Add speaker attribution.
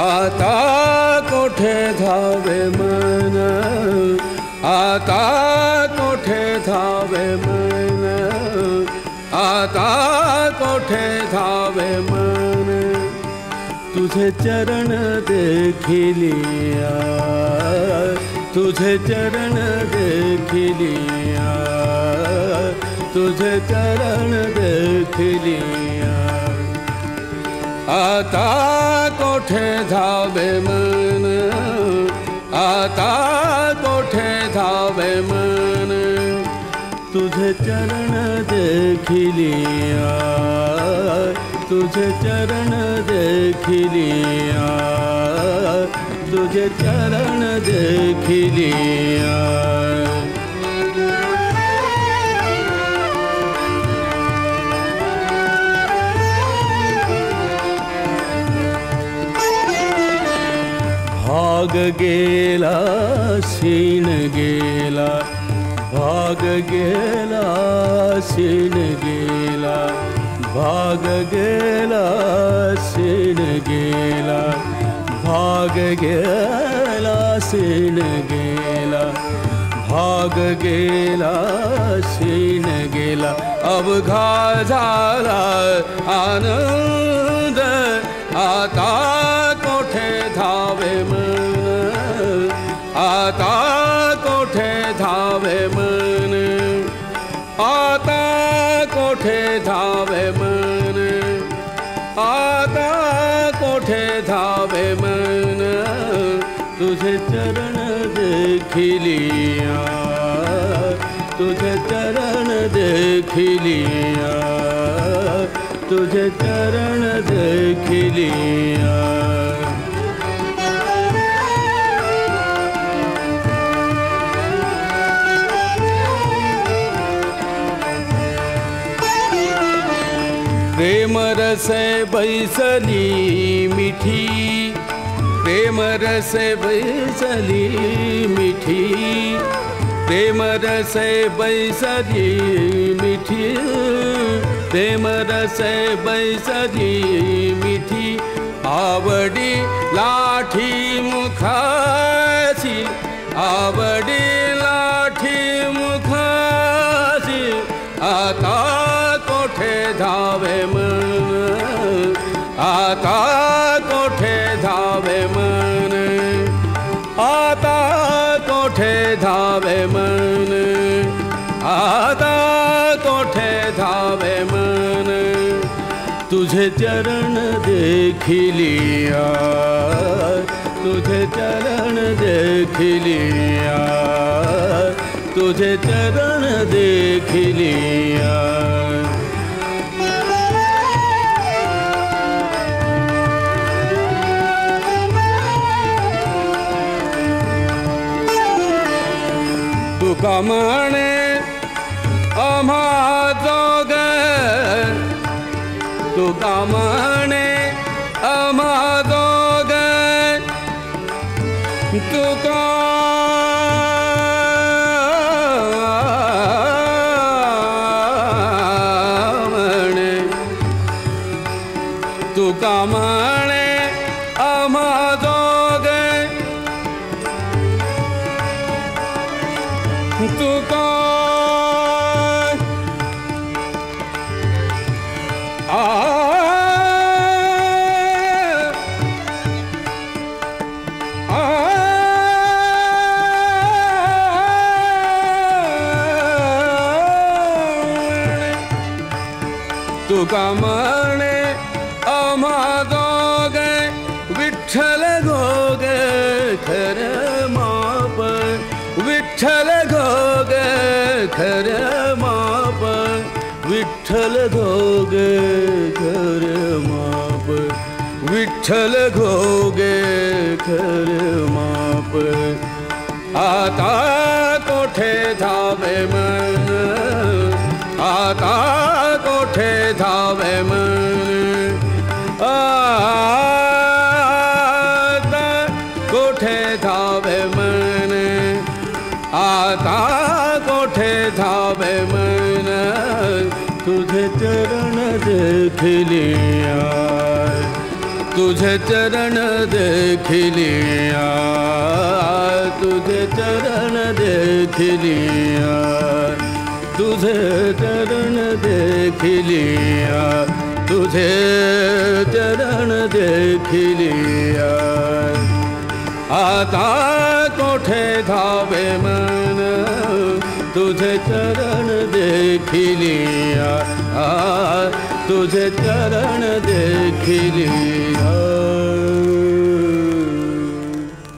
Speaker 1: आता कोठे धावे मन, आता कोठे धावे मन, आता कोठे धावे मन, तुझे चरण देखिलिया, तुझे चरण देखिलिया, तुझे चरण देखिलिया। आता कोठे धावे मन, आता कोठे धावे मन, तुझे चरण देखिलिया, तुझे चरण देखिलिया, तुझे चरण देखिलिया। भाग गेला सीन गेला, भाग गेला सीन गेला, भाग गेला सीन गेला, भाग गेला सीन गेला, भाग गेला सीन गेला। अवघा झाला आनंद, आता कोठे धावे मन, आता कोठे धावे मन, आता कोठे धावे मन, आता कोठे धावे मन, तुझे चरण देखिलिया, तुझे चरण देखिलिया, तुझे चरण देखिलिया। प्रेम रसे बैसली मिठी, प्रेम रसे बैसली मिठी, प्रेम रसे बैसली मिठी, प्रेम रसे बैसली मिठी। आवडी लाठी मुखासी, आवडी लाठी मुखासी, आता कोठे धावे मन, आता कोठे धावे मन, आता कोठे धावे मन, आता कोठे धावे मन, तुझे चरण देखिलिया, तुझे चरण देखिलिया, तुझे चरण देखिलिया। तुका म्हणे आम्हा जोग, तुका म्हणे आम्हा जोग, तुका म्हणे, तुका म्हणे आम्हा जोग, तुका तुका म्हणे आम्हा दोघे, विठ्ठल घोगे खरं माप, विठ्ठल घोगे खरं माप, विठ्ठल घोगे खरं माप, विठ्ठल घोगे खरं माप। आता कोठे धावे मन, आता कोठे धावे मन, आता कोठे धावे मन तुझे चरण देख लिया, तुझे चरण देख लिया, तुझे चरण देख लिया, तुझे चरण देख लिया, तुझे चरण देख लिया। आता कोठे धावे मन तुझे चरण देख लिया, तुझे चरण देख लिया।